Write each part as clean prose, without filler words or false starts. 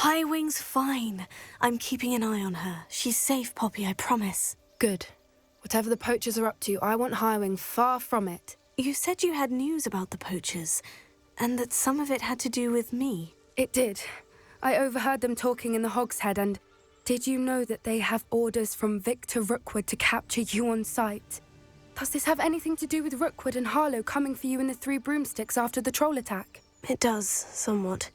Highwing's fine. I'm keeping an eye on her. She's safe, Poppy, I promise. Good. Whatever the poachers are up to, I want Highwing far from it. You said you had news about the poachers, and that some of it had to do with me. It did. I overheard them talking in the Hogshead, and did you know that they have orders from Victor Rookwood to capture you on sight? Does this have anything to do with Rookwood and Harlow coming for you in the Three Broomsticks after the troll attack? It does, somewhat.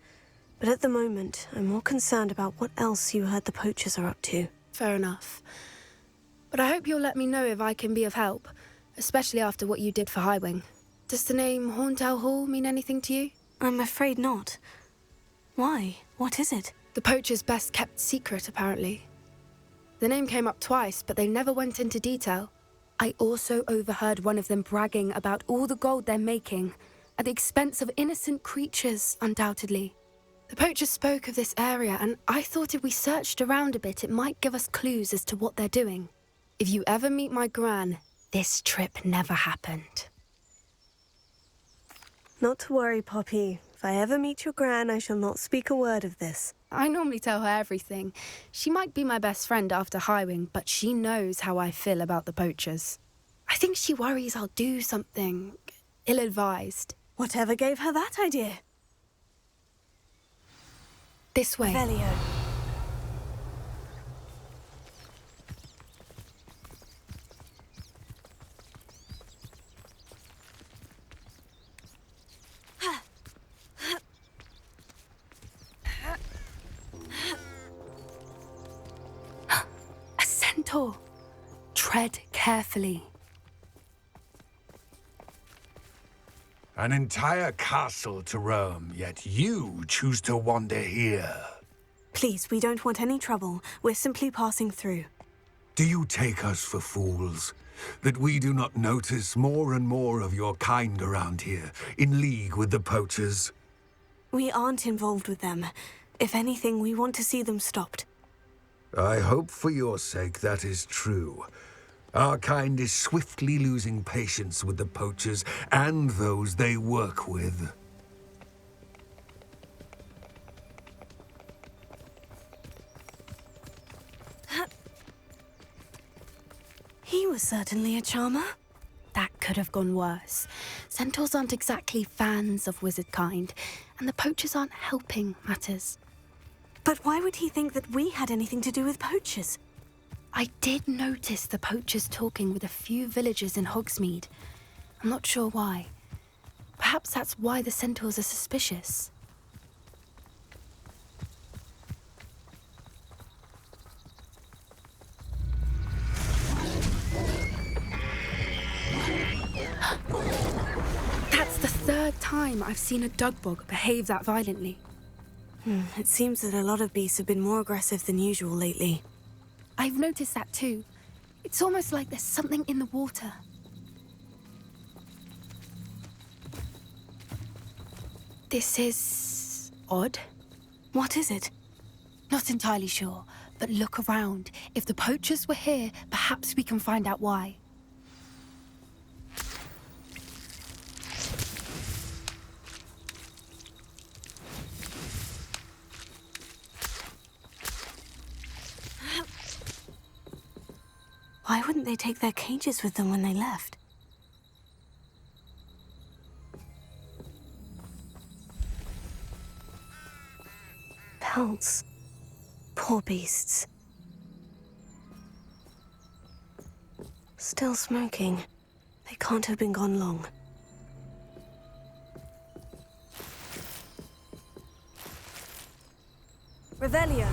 But at the moment, I'm more concerned about what else you heard the poachers are up to. Fair enough. But I hope you'll let me know if I can be of help, especially after what you did for Highwing. Does the name Horntail Hall mean anything to you? I'm afraid not. Why? What is it? The poachers' best-kept secret, apparently. The name came up twice, but they never went into detail. I also overheard one of them bragging about all the gold they're making, at the expense of innocent creatures, undoubtedly. The poachers spoke of this area, and I thought if we searched around a bit, it might give us clues as to what they're doing. If you ever meet my gran, this trip never happened. Not to worry, Poppy. If I ever meet your gran, I shall not speak a word of this. I normally tell her everything. She might be my best friend after Highwing, but she knows how I feel about the poachers. I think she worries I'll do something ill-advised. Whatever gave her that idea? This way. Velio. A centaur. Tread carefully. An entire castle to roam, yet you choose to wander here. Please, we don't want any trouble. We're simply passing through. Do you take us for fools? That we do not notice more and more of your kind around here, in league with the poachers? We aren't involved with them. If anything, we want to see them stopped. I hope for your sake that is true. Our kind is swiftly losing patience with the poachers and those they work with. He was certainly a charmer. That could have gone worse. Centaurs aren't exactly fans of wizard kind, and the poachers aren't helping matters. But why would he think that we had anything to do with poachers? I did notice the poachers talking with a few villagers in Hogsmeade. I'm not sure why. Perhaps that's why the centaurs are suspicious. That's the third time I've seen a dugbog behave that violently. It seems that a lot of beasts have been more aggressive than usual lately. I've noticed that too. It's almost like there's something in the water. This is odd. What is it? Not entirely sure, but look around. If the poachers were here, perhaps we can find out why. Why wouldn't they take their cages with them when they left? Pelts. Poor beasts. Still smoking. They can't have been gone long. Revelio.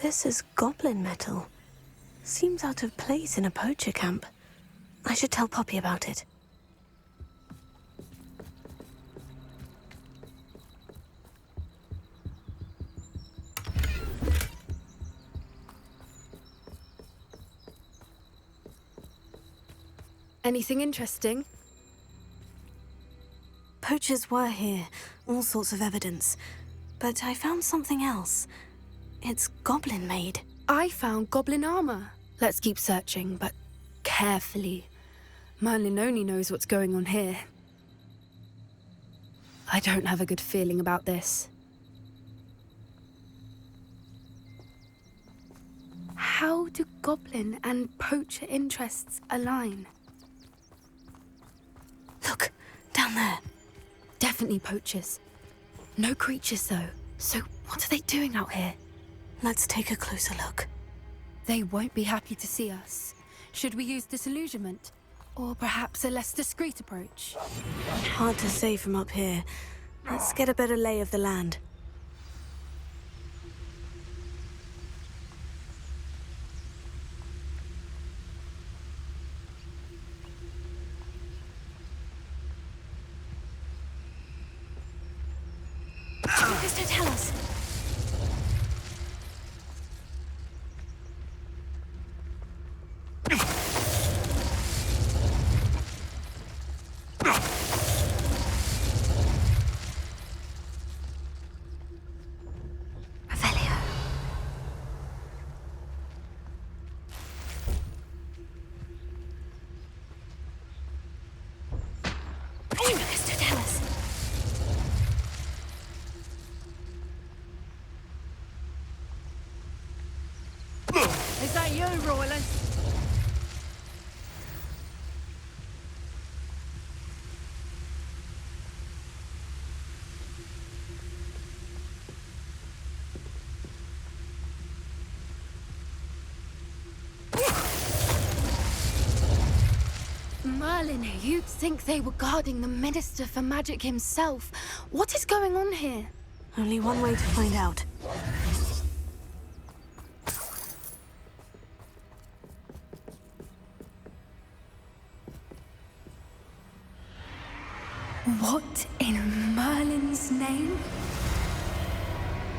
This is goblin metal. Seems out of place in a poacher camp. I should tell Poppy about it. Anything interesting? Poachers were here, all sorts of evidence. But I found something else. It's goblin-made. I found goblin armor. Let's keep searching, but carefully. Merlin only knows what's going on here. I don't have a good feeling about this. How do goblin and poacher interests align? Look, down there. Definitely poachers. No creatures, though. So what are they doing out here? Let's take a closer look. They won't be happy to see us. Should we use disillusionment? Or perhaps a less discreet approach? Hard to say from up here. Let's get a better lay of the land. Lucas, don't tell us. Is that you, Royland? Merlin, you'd think they were guarding the Minister for Magic himself. What is going on here? Only one way to find out. What in Merlin's name?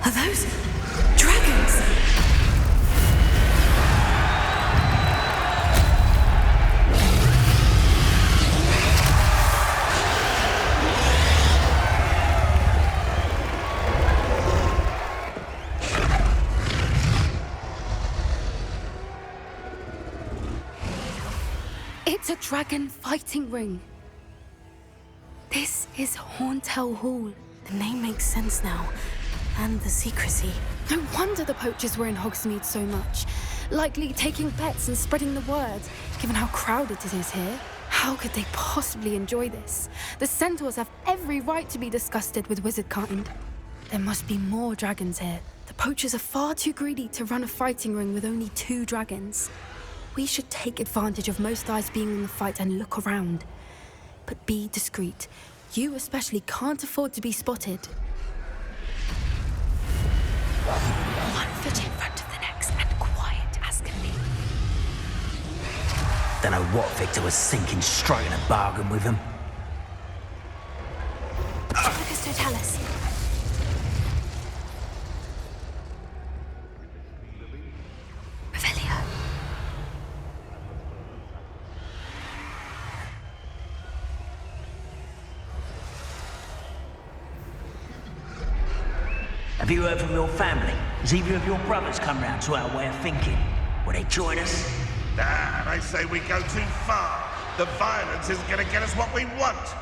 Are those dragons? It's a dragon fighting ring. This is Hauntel Hall. The name makes sense now. And the secrecy. No wonder the poachers were in Hogsmeade so much. Likely taking bets and spreading the word, given how crowded it is here. How could they possibly enjoy this? The centaurs have every right to be disgusted with wizardkind. There must be more dragons here. The poachers are far too greedy to run a fighting ring with only 2 dragons. We should take advantage of most eyes being in the fight and look around. But be discreet. You especially can't afford to be spotted. One foot in front of the next and quiet as can be. Don't know what Victor was thinking, striking a bargain with him. Lucas, don't tell us. Revelio. Have you heard from your family? Has either of your brothers come round to our way of thinking? Will they join us? Nah, they say we go too far. The violence isn't gonna get us what we want.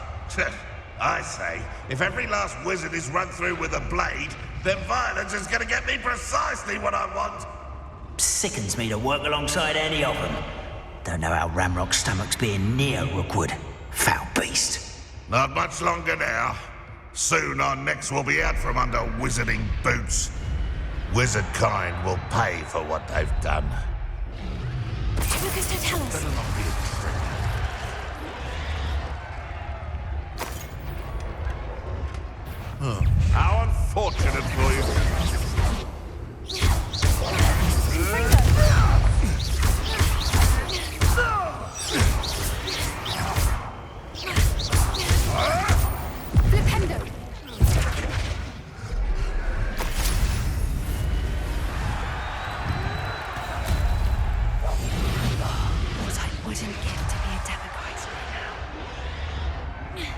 I say, if every last wizard is run through with a blade, then violence is gonna get me precisely what I want. Sickens me to work alongside any of them. Don't know how Ramrock's stomach's being near Rookwood. Foul beast. Not much longer now. Soon our necks will be out from under wizarding boots. Wizard kind will pay for what they've done. Lucas, don't tell us. Better not be a trick. How unfortunate for you. Flipendo! What I wouldn't give to be a demigod right now.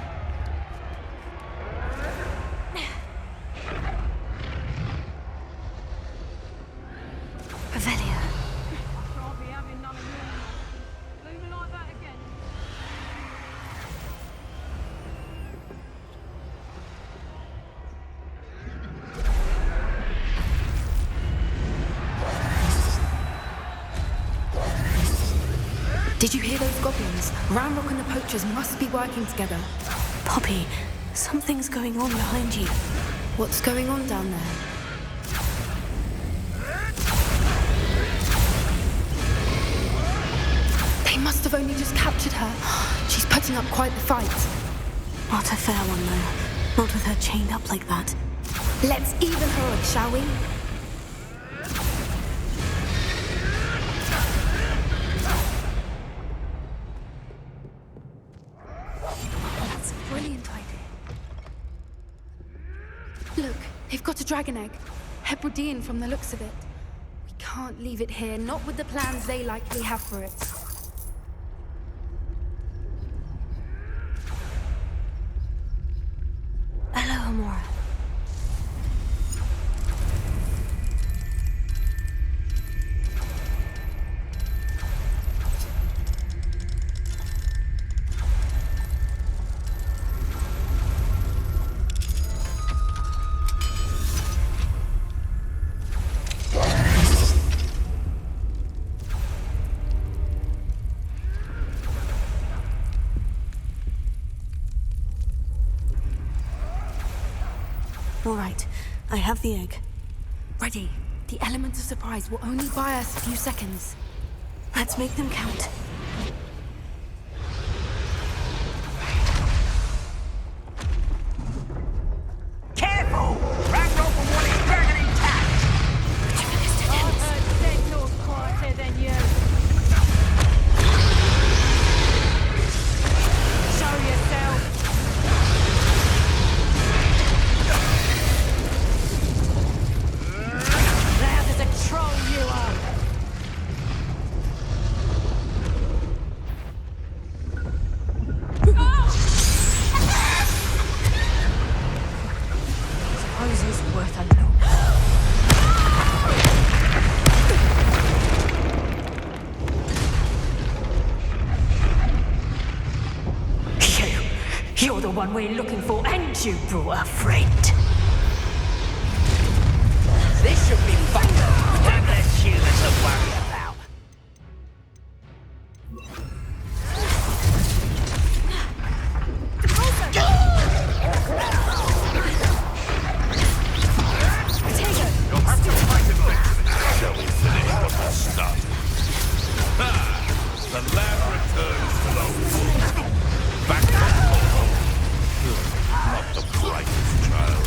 Did you hear those goblins? Ramrock and the poachers must be working together. Poppy, something's going on behind you. What's going on down there? They must have only just captured her. She's putting up quite the fight. Not a fair one, though. Not with her chained up like that. Let's even her up, shall we? That's a brilliant idea. Look, they've got a dragon egg. Hebridean from the looks of it. We can't leave it here, not with the plans they likely have for it. Hello, Amora. All right, I have the egg. Ready. The element of surprise will only buy us a few seconds. Let's make them count. Careful! Ragdoll will want his dragon intact! I've heard Centaur's quieter than you. Show yourself. Loud as a troll you are. Suppose it's worth a look. You're the one we're looking for, and you brought a friend. This should be fun! Don't let humans to worry about. You'll have to fight it back. Shall we finish what we started? The lad returns to the wolf. Back to home. Not the brightest child.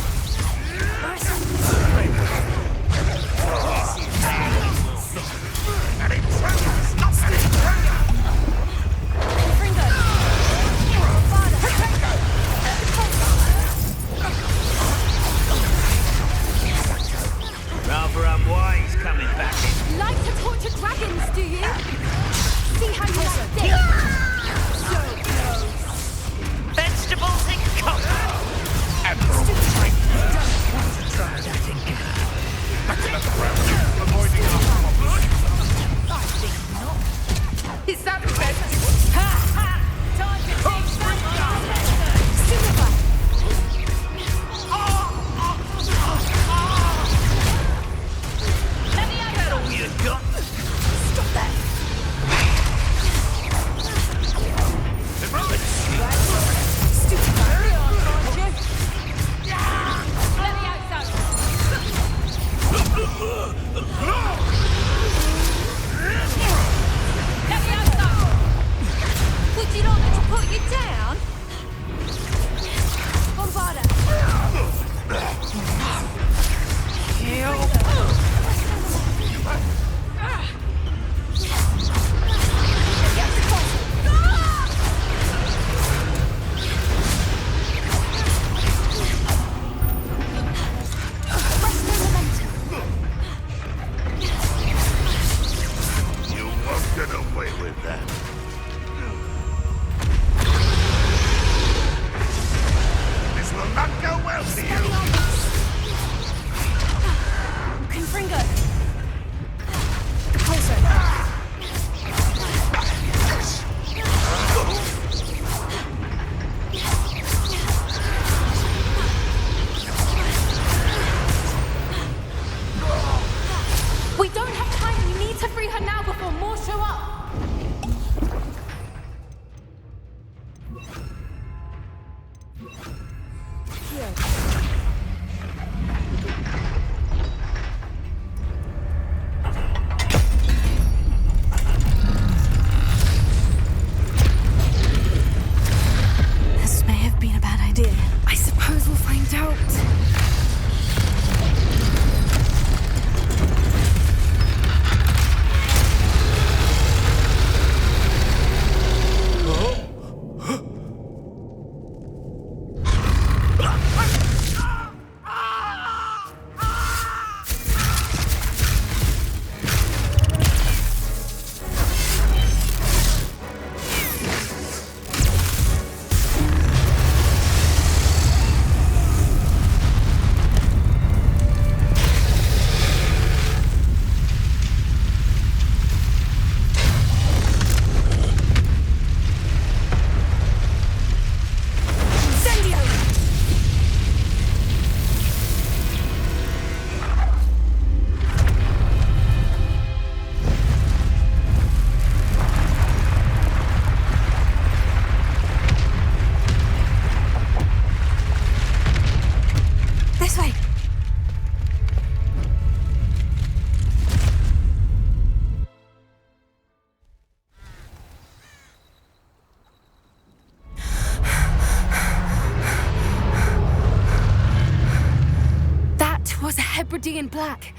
Hebridean black.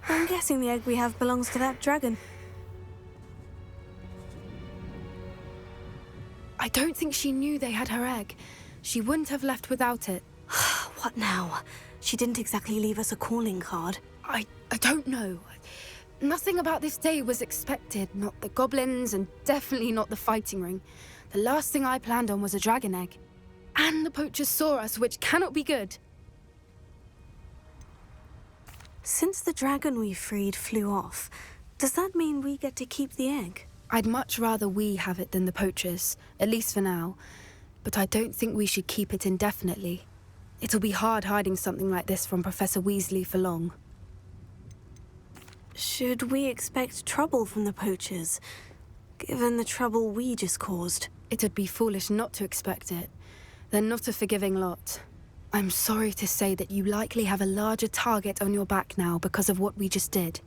I'm guessing the egg we have belongs to that dragon. I don't think she knew they had her egg. She wouldn't have left without it. What now? She didn't exactly leave us a calling card. I don't know. Nothing about this day was expected. Not the goblins, and definitely not the fighting ring. The last thing I planned on was a dragon egg. And the poachers saw us, which cannot be good. Since the dragon we freed flew off, does that mean we get to keep the egg? I'd much rather we have it than the poachers, at least for now. But I don't think we should keep it indefinitely. It'll be hard hiding something like this from Professor Weasley for long. Should we expect trouble from the poachers, given the trouble we just caused? It'd be foolish not to expect it. They're not a forgiving lot. I'm sorry to say that you likely have a larger target on your back now because of what we just did.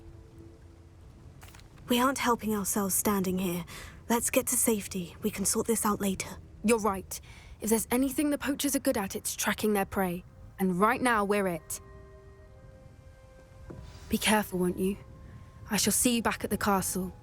We aren't helping ourselves standing here. Let's get to safety. We can sort this out later. You're right. If there's anything the poachers are good at, it's tracking their prey. And right now, we're it. Be careful, won't you? I shall see you back at the castle.